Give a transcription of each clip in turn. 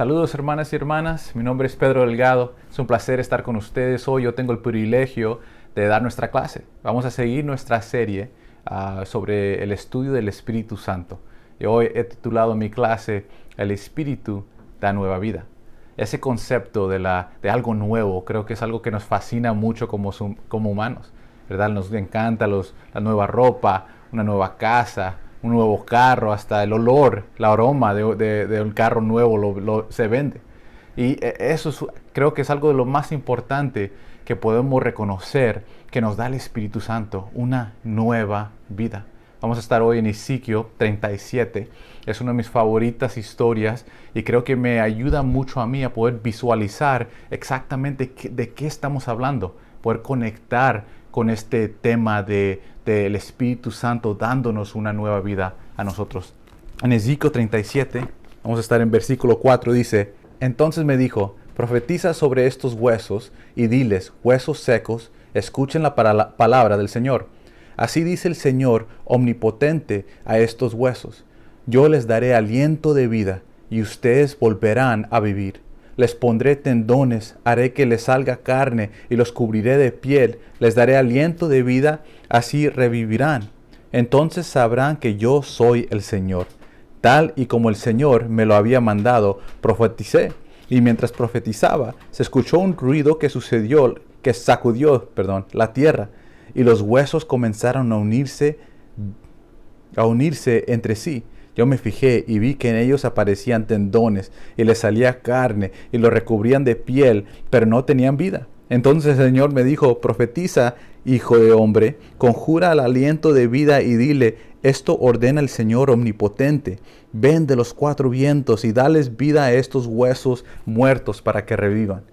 Saludos hermanas y hermanas, mi nombre es Pedro Delgado, es un placer estar con ustedes hoy. Yo tengo el privilegio de dar nuestra clase. Vamos a seguir nuestra serie sobre el estudio del Espíritu Santo. Y hoy he titulado mi clase El Espíritu da nueva vida. Ese concepto de algo nuevo creo que es algo que nos fascina mucho como humanos, ¿verdad? Nos encanta la nueva ropa, una nueva casa, un nuevo carro, hasta el olor, el aroma de un carro nuevo se vende. Y creo que es algo de lo más importante que podemos reconocer que nos da el Espíritu Santo, una nueva vida. Vamos a estar hoy en Ezequiel 37. Es una de mis favoritas historias y creo que me ayuda mucho a mí a poder visualizar exactamente de qué estamos hablando, poder conectar con este tema del Espíritu Santo dándonos una nueva vida a nosotros. En Ezequiel 37, vamos a estar en versículo 4, dice: Entonces me dijo, profetiza sobre estos huesos y diles, huesos secos, escuchen la palabra del Señor. Así dice el Señor omnipotente a estos huesos: yo les daré aliento de vida y ustedes volverán a vivir. Les pondré tendones, haré que les salga carne y los cubriré de piel. Les daré aliento de vida, así revivirán. Entonces sabrán que yo soy el Señor. Tal y como el Señor me lo había mandado, profeticé. Y mientras profetizaba, se escuchó un ruido que sacudió la tierra. Y los huesos comenzaron a unirse entre sí. Yo me fijé y vi que en ellos aparecían tendones y les salía carne y los recubrían de piel, pero no tenían vida. Entonces el Señor me dijo, profetiza, hijo de hombre, conjura al aliento de vida y dile, esto ordena el Señor omnipotente. Ven de los cuatro vientos y dales vida a estos huesos muertos para que revivan.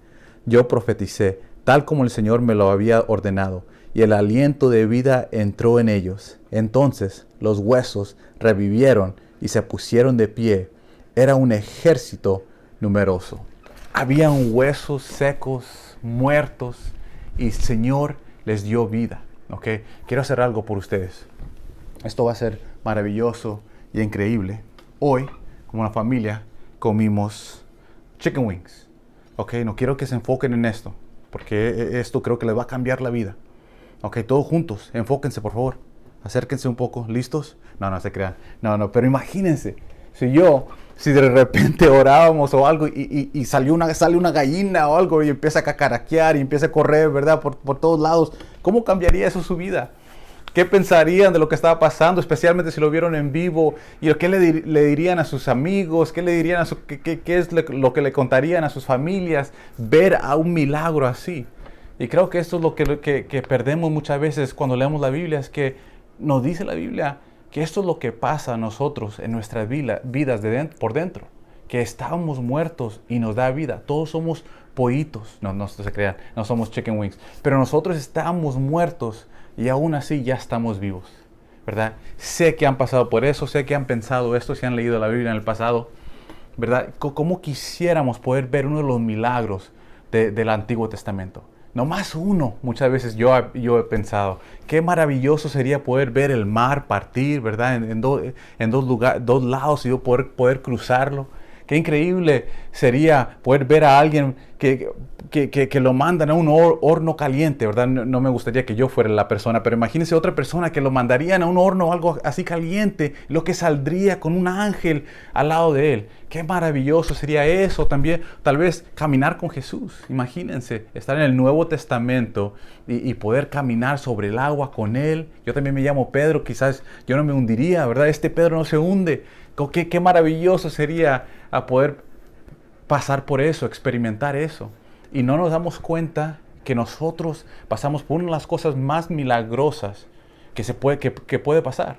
Yo profeticé, tal como el Señor me lo había ordenado, y el aliento de vida entró en ellos. Entonces los huesos revivieron y se pusieron de pie. Era un ejército numeroso. Habían huesos secos, muertos, y el Señor les dio vida. ¿Okay? Quiero hacer algo por ustedes. Esto va a ser maravilloso y increíble. Hoy, como una familia, comimos chicken wings. ¿Okay? No quiero que se enfoquen en esto, porque esto creo que les va a cambiar la vida. Ok, todos juntos, enfóquense por favor. Acérquense un poco, ¿listos? No se crean. Pero imagínense, si de repente orábamos o algo y sale una gallina o algo y empieza a cacaraquear y empieza a correr, ¿verdad? Por todos lados. ¿Cómo cambiaría eso su vida? ¿Qué pensarían de lo que estaba pasando? Especialmente si lo vieron en vivo. ¿Y qué le dirían a sus amigos? ¿Qué le dirían qué es lo que le contarían a sus familias? Ver a un milagro así. Y creo que esto es lo que perdemos muchas veces cuando leemos la Biblia, es que nos dice la Biblia que esto es lo que pasa a nosotros en nuestras vidas por dentro, que estábamos muertos y nos da vida. Todos somos pollitos, no se crean, no somos chicken wings, pero nosotros estábamos muertos y aún así ya estamos vivos, ¿verdad? Sé que han pasado por eso, sé que han pensado esto, si han leído la Biblia en el pasado, ¿verdad? ¿Cómo quisiéramos poder ver uno de los milagros del Antiguo Testamento? No más uno. Muchas veces yo he pensado, qué maravilloso sería poder ver el mar partir, ¿verdad? En dos lados y yo poder cruzarlo. Qué increíble sería poder ver a alguien que lo mandan a un horno caliente, ¿verdad? No me gustaría que yo fuera la persona, pero imagínense otra persona que lo mandarían a un horno o algo así caliente, lo que saldría con un ángel al lado de él. Qué maravilloso sería eso también. Tal vez caminar con Jesús. Imagínense, estar en el Nuevo Testamento y poder caminar sobre el agua con Él. Yo también me llamo Pedro, quizás yo no me hundiría, ¿verdad? Este Pedro no se hunde. Qué maravilloso sería a poder pasar por eso, experimentar eso. Y no nos damos cuenta que nosotros pasamos por una de las cosas más milagrosas que puede pasar.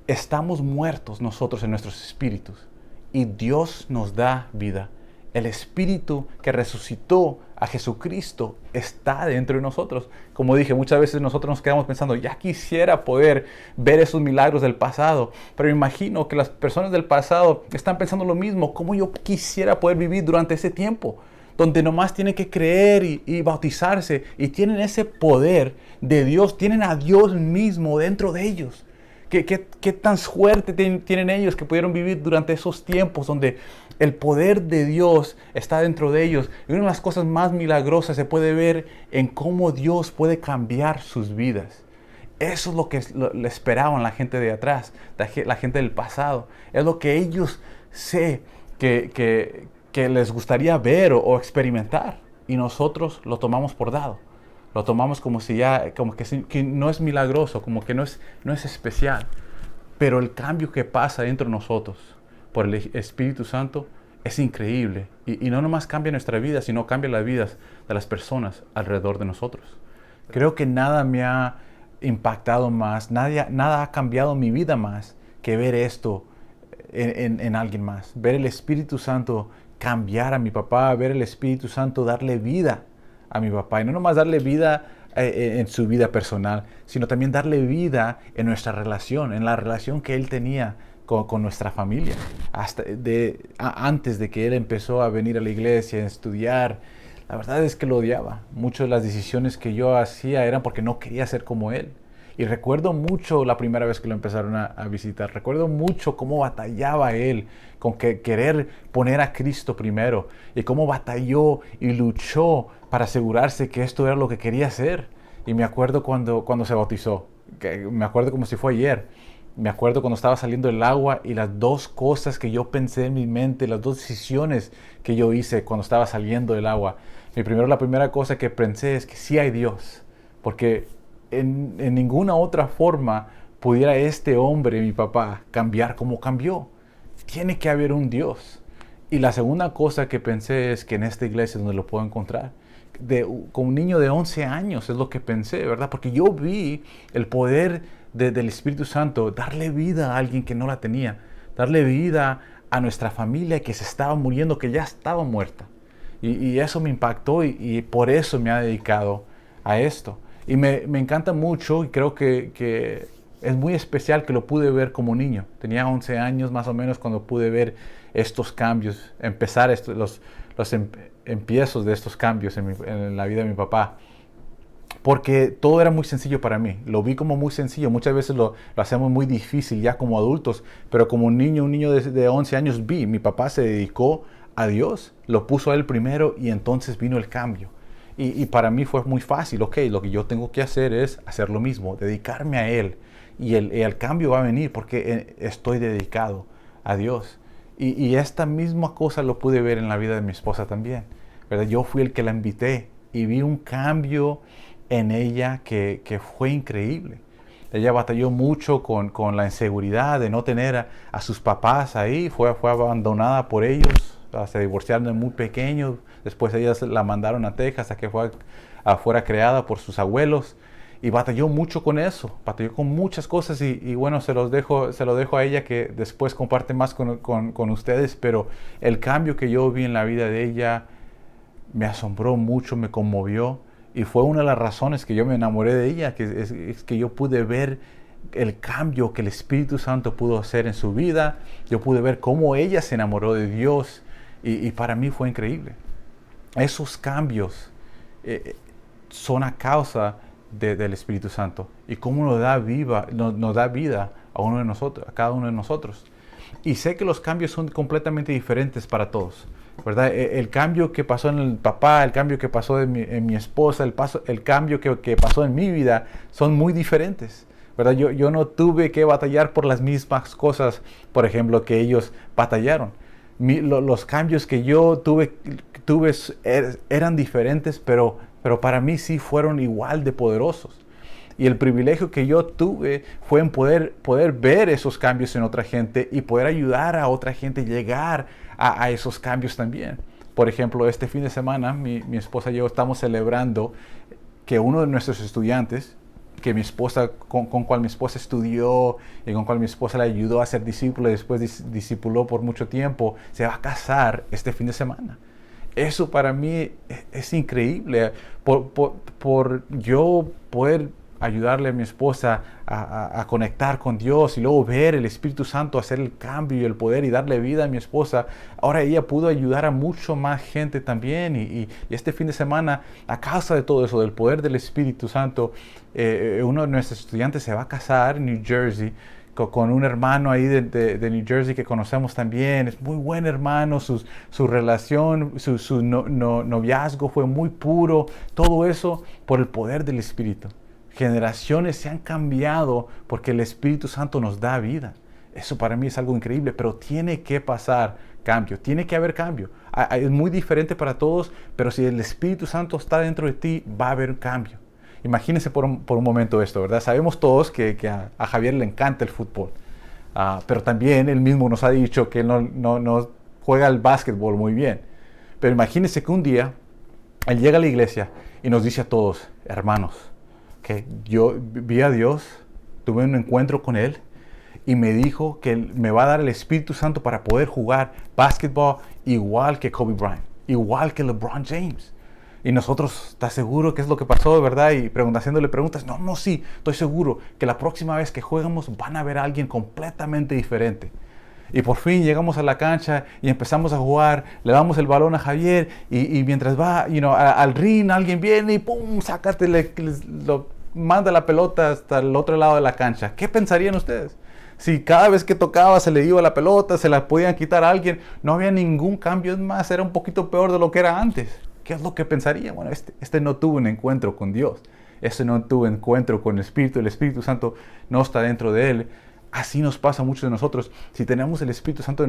Estamos muertos nosotros en nuestros espíritus y Dios nos da vida. El Espíritu que resucitó a Jesucristo está dentro de nosotros. Como dije, muchas veces nosotros nos quedamos pensando, ya quisiera poder ver esos milagros del pasado. Pero imagino que las personas del pasado están pensando lo mismo. ¿Cómo yo quisiera poder vivir durante ese tiempo? Donde nomás tienen que creer y bautizarse. Y tienen ese poder de Dios. Tienen a Dios mismo dentro de ellos. ¿Qué tan suerte tienen ellos que pudieron vivir durante esos tiempos donde El poder de Dios está dentro de ellos. Y una de las cosas más milagrosas se puede ver en cómo Dios puede cambiar sus vidas. Eso es lo que le esperaban la gente de atrás, la gente del pasado. Es lo que ellos sé que les gustaría ver o experimentar. Y nosotros lo tomamos por dado. Lo tomamos como si ya, que no es milagroso, como que no es especial. Pero el cambio que pasa dentro de nosotros por el Espíritu Santo es increíble. Y no nomás cambia nuestra vida, sino cambia las vidas de las personas alrededor de nosotros. Creo que nada me ha impactado más, nada ha cambiado mi vida más que ver esto en alguien más. Ver el Espíritu Santo cambiar a mi papá, ver el Espíritu Santo darle vida a mi papá. Y no nomás darle vida en su vida personal, sino también darle vida en nuestra relación, en la relación que él tenía con nuestra familia. Antes de que él empezó a venir a la iglesia, a estudiar, la verdad es que lo odiaba. Muchas de las decisiones que yo hacía eran porque no quería ser como él. Y recuerdo mucho la primera vez que lo empezaron a visitar. Recuerdo mucho cómo batallaba él con querer poner a Cristo primero. Y cómo batalló y luchó para asegurarse que esto era lo que quería hacer. Y me acuerdo cuando se bautizó. Me acuerdo como si fue ayer. Me acuerdo cuando estaba saliendo del agua y las dos cosas que yo pensé en mi mente, las dos decisiones que yo hice cuando estaba saliendo del agua. La primera cosa que pensé es que sí hay Dios. Porque en ninguna otra forma pudiera este hombre, mi papá, cambiar como cambió. Tiene que haber un Dios. Y la segunda cosa que pensé es que en esta iglesia es donde lo puedo encontrar. Con un niño de 11 años es lo que pensé, ¿verdad? Porque yo vi el poder del Espíritu Santo darle vida a alguien que no la tenía. Darle vida a nuestra familia que se estaba muriendo, que ya estaba muerta. Y eso me impactó y por eso me ha dedicado a esto. Y me encanta mucho y creo que es muy especial que lo pude ver como niño. Tenía 11 años más o menos cuando pude ver estos cambios, empezar los empiezos de estos cambios en la vida de mi papá. Porque todo era muy sencillo para mí. Lo vi como muy sencillo. Muchas veces lo hacemos muy difícil ya como adultos. Pero como un niño de 11 años mi papá se dedicó a Dios, lo puso a él primero y entonces vino el cambio. Y para mí fue muy fácil. Ok, lo que yo tengo que hacer es hacer lo mismo, dedicarme a Él. Y el cambio va a venir porque estoy dedicado a Dios. Y esta misma cosa lo pude ver en la vida de mi esposa también, ¿verdad? Yo fui el que la invité y vi un cambio en ella que fue increíble. Ella batalló mucho con la inseguridad de no tener a sus papás ahí. Fue abandonada por ellos. Se divorciaron de muy pequeños. Después ellas la mandaron a Texas a que fuera creada por sus abuelos. Y batalló mucho con eso. Batalló con muchas cosas. Y bueno, se lo dejo a ella que después comparte más con ustedes. Pero el cambio que yo vi en la vida de ella me asombró mucho, me conmovió. Y fue una de las razones que yo me enamoré de ella. Es que yo pude ver el cambio que el Espíritu Santo pudo hacer en su vida. Yo pude ver cómo ella se enamoró de Dios. Y para mí fue increíble. Esos cambios son a causa del Espíritu Santo. Y cómo nos da vida a uno de nosotros, a cada uno de nosotros. Y sé que los cambios son completamente diferentes para todos, ¿verdad? El cambio que pasó en el papá, el cambio que pasó en mi esposa, el cambio que pasó en mi vida son muy diferentes, ¿verdad? Yo no tuve que batallar por las mismas cosas, por ejemplo, que ellos batallaron. Los cambios que yo tuve eran diferentes, pero para mí sí fueron igual de poderosos. Y el privilegio que yo tuve fue en poder ver esos cambios en otra gente y poder ayudar a otra gente a llegar a esos cambios también. Por ejemplo, este fin de semana mi esposa y yo estamos celebrando que uno de nuestros estudiantes, con cual mi esposa estudió y con cual mi esposa le ayudó a ser discípulo y después discipuló por mucho tiempo, se va a casar este fin de semana. Eso para mí es increíble. Por yo poder ayudarle a mi esposa a conectar con Dios y luego ver el Espíritu Santo hacer el cambio y el poder y darle vida a mi esposa. Ahora ella pudo ayudar a mucho más gente también y este fin de semana, a causa de todo eso, del poder del Espíritu Santo, uno de nuestros estudiantes se va a casar en New Jersey con un hermano ahí de New Jersey que conocemos también. Es muy buen hermano, su relación, su noviazgo fue muy puro. Todo eso por el poder del Espíritu. Generaciones se han cambiado porque el Espíritu Santo nos da vida. Eso para mí es algo increíble, pero tiene que pasar cambio, tiene que haber cambio. Es muy diferente para todos, pero si el Espíritu Santo está dentro de ti, va a haber cambio. Imagínense por un momento esto, ¿verdad? Sabemos todos que a Javier le encanta el fútbol, pero también él mismo nos ha dicho que no juega el básquetbol muy bien. Pero imagínense que un día él llega a la iglesia y nos dice a todos, hermanos, que yo vi a Dios, tuve un encuentro con Él y me dijo que me va a dar el Espíritu Santo para poder jugar básquetbol igual que Kobe Bryant, igual que LeBron James. Y nosotros, ¿estás seguro qué es lo que pasó, verdad? Y haciéndole preguntas, no, sí, estoy seguro que la próxima vez que juguemos van a ver a alguien completamente diferente. Y por fin llegamos a la cancha y empezamos a jugar, le damos el balón a Javier y mientras va al ring alguien viene y ¡pum! Lo manda la pelota hasta el otro lado de la cancha. ¿Qué pensarían ustedes? Si cada vez que tocaba se le iba la pelota, se la podían quitar a alguien, no había ningún cambio, es más, era un poquito peor de lo que era antes. ¿Qué es lo que pensaría? Bueno, este no tuvo un encuentro con Dios, no tuvo encuentro con el Espíritu Santo no está dentro de él. Así nos pasa a muchos de nosotros. Si tenemos el Espíritu Santo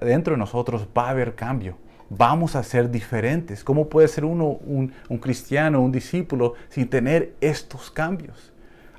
dentro de nosotros, va a haber cambio. Vamos a ser diferentes. ¿Cómo puede ser uno un cristiano, un discípulo, sin tener estos cambios?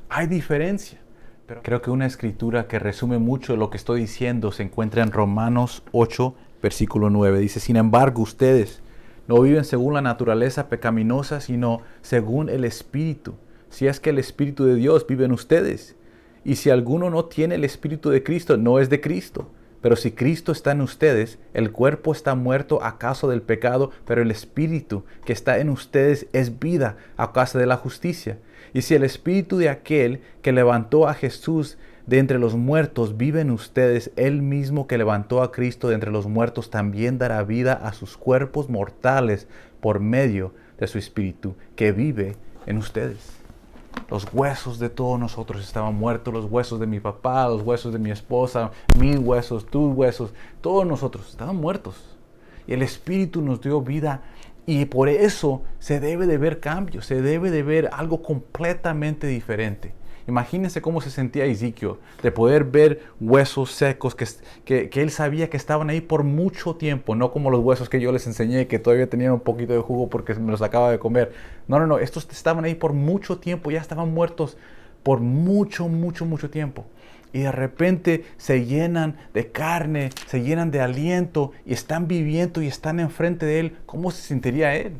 Hay diferencia. Pero creo que una escritura que resume mucho lo que estoy diciendo se encuentra en Romanos 8, versículo 9. Dice, sin embargo, ustedes no viven según la naturaleza pecaminosa, sino según el Espíritu. Si es que el Espíritu de Dios vive en ustedes. Y si alguno no tiene el Espíritu de Cristo, no es de Cristo. Pero si Cristo está en ustedes, el cuerpo está muerto a causa del pecado, pero el Espíritu que está en ustedes es vida a causa de la justicia. Y si el Espíritu de aquel que levantó a Jesús de entre los muertos vive en ustedes, él mismo que levantó a Cristo de entre los muertos también dará vida a sus cuerpos mortales por medio de su Espíritu que vive en ustedes. Los huesos de todos nosotros estaban muertos, los huesos de mi papá, los huesos de mi esposa, mis huesos, tus huesos, todos nosotros estaban muertos. Y el Espíritu nos dio vida y por eso se debe de ver cambios, se debe de ver algo completamente diferente. Imagínense cómo se sentía Ezequiel de poder ver huesos secos que él sabía que estaban ahí por mucho tiempo, no como los huesos que yo les enseñé que todavía tenían un poquito de jugo porque me los acaba de comer. No, estos estaban ahí por mucho tiempo, ya estaban muertos por mucho tiempo. Y de repente se llenan de carne, se llenan de aliento y están viviendo y están enfrente de él. ¿Cómo se sentiría él?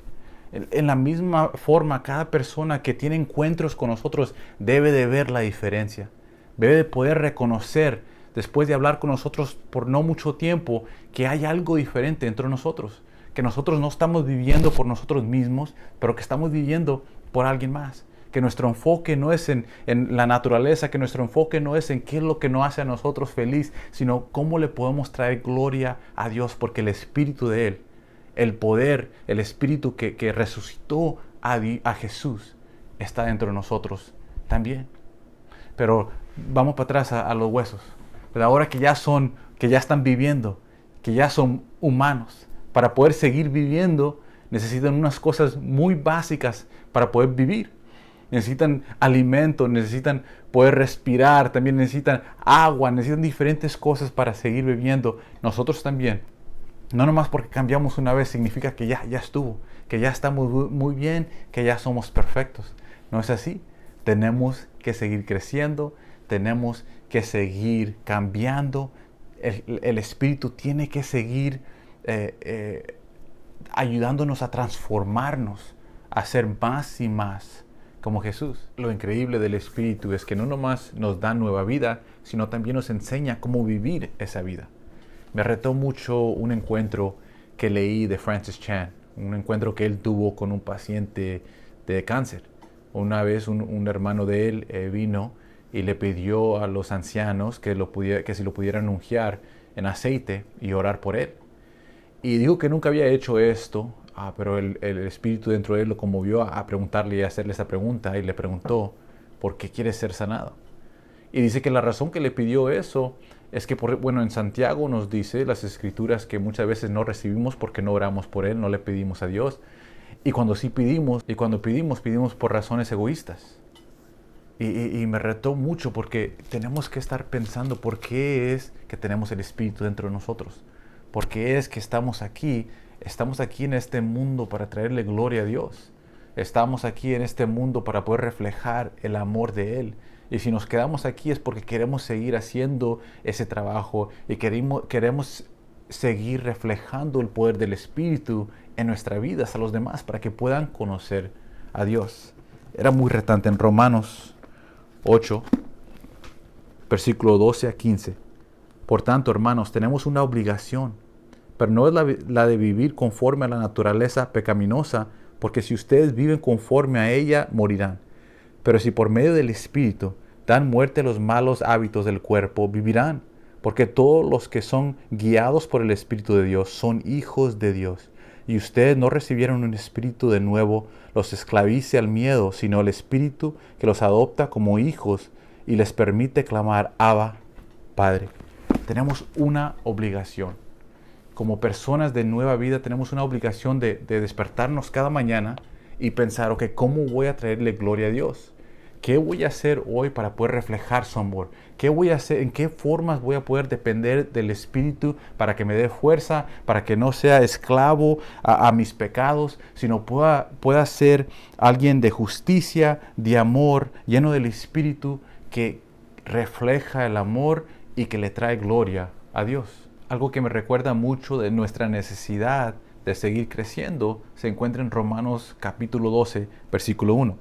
En la misma forma, cada persona que tiene encuentros con nosotros debe de ver la diferencia. Debe de poder reconocer, después de hablar con nosotros por no mucho tiempo, que hay algo diferente entre nosotros. Que nosotros no estamos viviendo por nosotros mismos, pero que estamos viviendo por alguien más. Que nuestro enfoque no es en la naturaleza, que nuestro enfoque no es en qué es lo que nos hace a nosotros feliz, sino cómo le podemos traer gloria a Dios, porque el Espíritu de Él, el poder, el Espíritu que resucitó a Jesús está dentro de nosotros también. Pero vamos para atrás a los huesos. Pero ahora que ya están viviendo, que ya son humanos, para poder seguir viviendo necesitan unas cosas muy básicas para poder vivir. Necesitan alimento, necesitan poder respirar, también necesitan agua, necesitan diferentes cosas para seguir viviendo. Nosotros también. No nomás porque cambiamos una vez significa que ya estuvo, que ya estamos muy bien, que ya somos perfectos. No es así. Tenemos que seguir creciendo, tenemos que seguir cambiando. El Espíritu tiene que seguir ayudándonos a transformarnos, a ser más y más como Jesús. Lo increíble del Espíritu es que no nomás nos da nueva vida, sino también nos enseña cómo vivir esa vida. Me retó mucho un encuentro que leí de Francis Chan, un encuentro que él tuvo con un paciente de cáncer. Una vez un hermano de él vino y le pidió a los ancianos que si lo pudieran ungiar en aceite y orar por él. Y dijo que nunca había hecho esto, pero el Espíritu dentro de él lo conmovió a preguntarle y a hacerle esa pregunta y le preguntó, ¿por qué quieres ser sanado? Y dice que la razón que le pidió eso es que, en Santiago nos dice las escrituras que muchas veces no recibimos porque no oramos por Él, no le pedimos a Dios. Y cuando sí pedimos, pedimos por razones egoístas. Y me retó mucho porque tenemos que estar pensando por qué es que tenemos el Espíritu dentro de nosotros. ¿Por qué es que estamos aquí? Estamos aquí en este mundo para traerle gloria a Dios. Estamos aquí en este mundo para poder reflejar el amor de Él. Y si nos quedamos aquí es porque queremos seguir haciendo ese trabajo y queremos seguir reflejando el poder del Espíritu en nuestras vidas a los demás para que puedan conocer a Dios. Era muy retante en Romanos 8, versículo 12 a 15. Por tanto, hermanos, tenemos una obligación, pero no es la de vivir conforme a la naturaleza pecaminosa, porque si ustedes viven conforme a ella, morirán. Pero si por medio del Espíritu dan muerte a los malos hábitos del cuerpo, vivirán. Porque todos los que son guiados por el Espíritu de Dios son hijos de Dios. Y ustedes no recibieron un espíritu de nuevo, los esclavice al miedo, sino el Espíritu que los adopta como hijos y les permite clamar, Abba, Padre. Tenemos una obligación. Como personas de nueva vida tenemos una obligación de despertarnos cada mañana y pensar, ok, ¿cómo voy a traerle gloria a Dios? ¿Qué voy a hacer hoy para poder reflejar su amor? ¿Qué voy a hacer? ¿En qué formas voy a poder depender del Espíritu para que me dé fuerza, para que no sea esclavo a mis pecados, sino pueda ser alguien de justicia, de amor, lleno del Espíritu, que refleja el amor y que le trae gloria a Dios? Algo que me recuerda mucho de nuestra necesidad de seguir creciendo se encuentra en Romanos capítulo 12, versículo 1.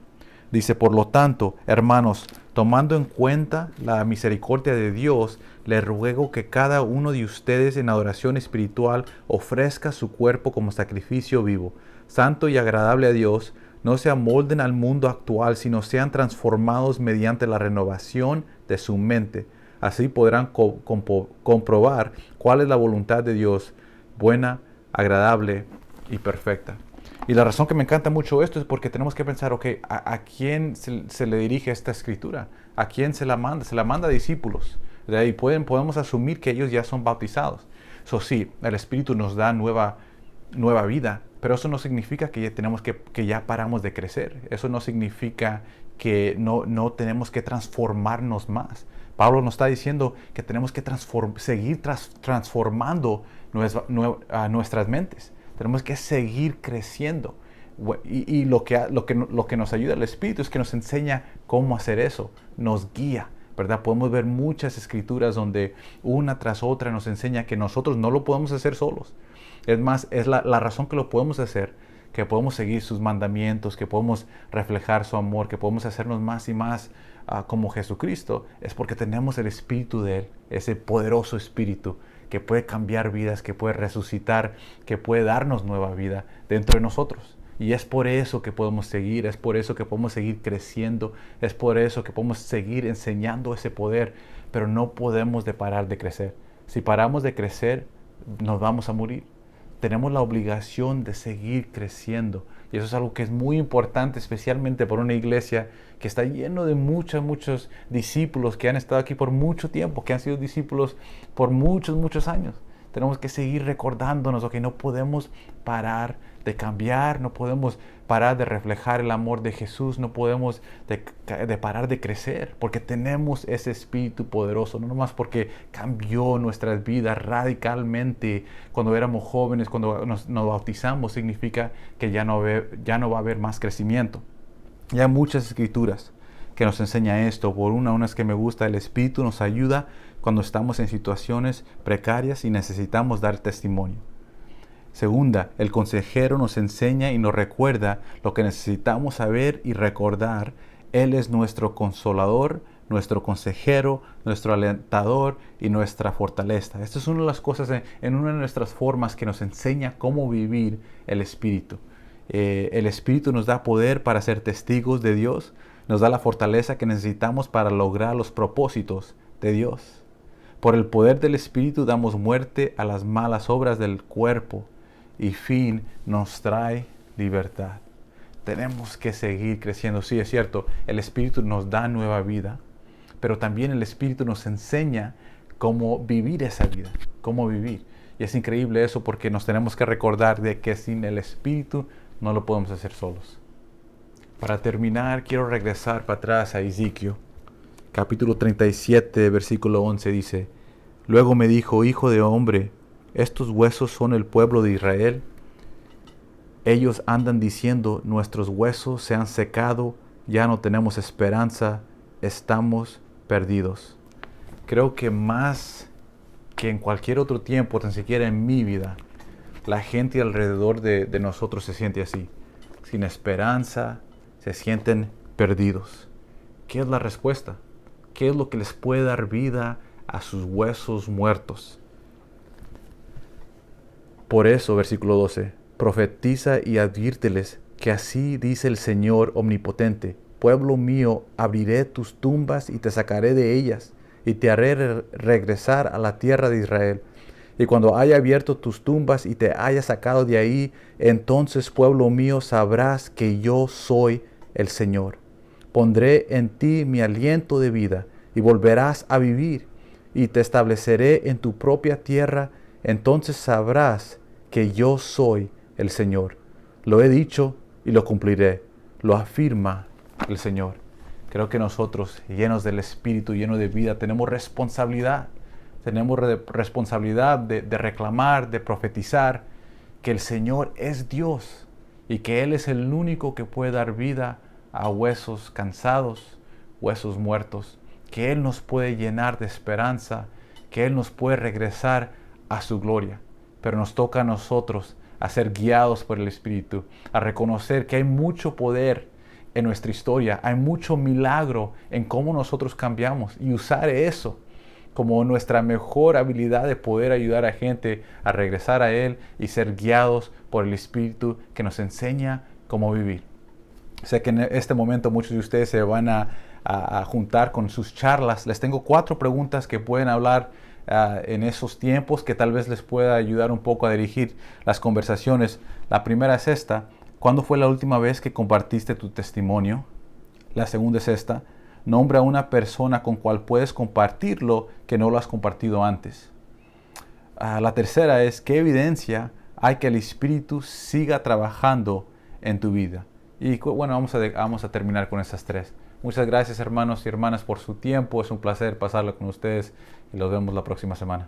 Dice, por lo tanto, hermanos, tomando en cuenta la misericordia de Dios, les ruego que cada uno de ustedes en adoración espiritual ofrezca su cuerpo como sacrificio vivo, santo y agradable a Dios. No se amolden al mundo actual, sino sean transformados mediante la renovación de su mente. Así podrán comprobar cuál es la voluntad de Dios, buena, agradable y perfecta. Y la razón que me encanta mucho esto es porque tenemos que pensar, ok, ¿a quién se le dirige esta escritura? ¿A quién se la manda? Se la manda a discípulos. De ahí podemos asumir que ellos ya son bautizados. Eso sí, el Espíritu nos da nueva vida, pero eso no significa que ya paramos de crecer. Eso no significa que no tenemos que transformarnos más. Pablo nos está diciendo que tenemos que seguir transformando nuestras mentes. Tenemos que seguir creciendo. Y lo que nos ayuda el Espíritu es que nos enseña cómo hacer eso. Nos guía, ¿verdad? Podemos ver muchas escrituras donde una tras otra nos enseña que nosotros no lo podemos hacer solos. Es más, es la razón que lo podemos hacer, que podemos seguir sus mandamientos, que podemos reflejar su amor, que podemos hacernos más y más como Jesucristo, es porque tenemos el Espíritu de Él, ese poderoso Espíritu que puede cambiar vidas, que puede resucitar, que puede darnos nueva vida dentro de nosotros. Y es por eso que podemos seguir, es por eso que podemos seguir creciendo, es por eso que podemos seguir enseñando ese poder, pero no podemos parar de crecer. Si paramos de crecer, nos vamos a morir. Tenemos la obligación de seguir creciendo. Y eso es algo que es muy importante, especialmente por una iglesia que está lleno de muchos discípulos que han estado aquí por mucho tiempo, que han sido discípulos por muchos años. Tenemos que seguir recordándonos que no podemos parar de cambiar, no podemos parar de reflejar el amor de Jesús, no podemos de parar de crecer, porque tenemos ese Espíritu poderoso, no nomás porque cambió nuestras vidas radicalmente cuando éramos jóvenes, cuando nos bautizamos, significa que ya no va a haber más crecimiento. Ya hay muchas escrituras que nos enseña esto. Por una es que me gusta, el Espíritu nos ayuda cuando estamos en situaciones precarias y necesitamos dar testimonio. Segunda, el consejero nos enseña y nos recuerda lo que necesitamos saber y recordar. Él es nuestro consolador, nuestro consejero, nuestro alentador y nuestra fortaleza. Esta es una de las cosas en una de nuestras formas que nos enseña cómo vivir el Espíritu. El Espíritu nos da poder para ser testigos de Dios, nos da la fortaleza que necesitamos para lograr los propósitos de Dios. Por el poder del Espíritu damos muerte a las malas obras del cuerpo y fin nos trae libertad. Tenemos que seguir creciendo. Sí, es cierto, el Espíritu nos da nueva vida, pero también el Espíritu nos enseña cómo vivir esa vida, cómo vivir. Y es increíble eso porque nos tenemos que recordar de que sin el Espíritu no lo podemos hacer solos. Para terminar, quiero regresar para atrás a Ezequiel. Capítulo 37, versículo 11 dice: Luego me dijo: Hijo de hombre, ¿estos huesos son el pueblo de Israel? Ellos andan diciendo: nuestros huesos se han secado, ya no tenemos esperanza, estamos perdidos. Creo que más que en cualquier otro tiempo, tan siquiera en mi vida, la gente alrededor de nosotros se siente así, sin esperanza, se sienten perdidos. ¿Qué es la respuesta? ¿Qué es lo que les puede dar vida a sus huesos muertos? Por eso, versículo 12, profetiza y advírteles que así dice el Señor omnipotente: pueblo mío, abriré tus tumbas y te sacaré de ellas, y te haré regresar a la tierra de Israel. Y cuando haya abierto tus tumbas y te haya sacado de ahí, entonces, pueblo mío, sabrás que yo soy el Señor. Pondré en ti mi aliento de vida, y volverás a vivir, y te estableceré en tu propia tierra. Entonces sabrás que yo soy el Señor. Lo he dicho y lo cumpliré, lo afirma el Señor. Creo que nosotros, llenos del Espíritu, llenos de vida, tenemos responsabilidad. Tenemos responsabilidad de reclamar, de profetizar que el Señor es Dios y que Él es el único que puede dar vida a huesos cansados, huesos muertos, que Él nos puede llenar de esperanza, que Él nos puede regresar a su gloria. Pero nos toca a nosotros a ser guiados por el Espíritu, a reconocer que hay mucho poder en nuestra historia, hay mucho milagro en cómo nosotros cambiamos y usar eso como nuestra mejor habilidad de poder ayudar a gente a regresar a Él y ser guiados por el Espíritu que nos enseña cómo vivir. Sé que en este momento muchos de ustedes se van a juntar con sus charlas. Les tengo 4 preguntas que pueden hablar en esos tiempos que tal vez les pueda ayudar un poco a dirigir las conversaciones. La primera es esta: ¿cuándo fue la última vez que compartiste tu testimonio? La segunda es esta: nombra a una persona con cual puedes compartirlo que no lo has compartido antes. La tercera es: ¿qué evidencia hay que el Espíritu siga trabajando en tu vida? Y bueno, vamos a terminar con esas 3. Muchas gracias, hermanos y hermanas, por su tiempo. Es un placer pasarlo con ustedes y los vemos la próxima semana.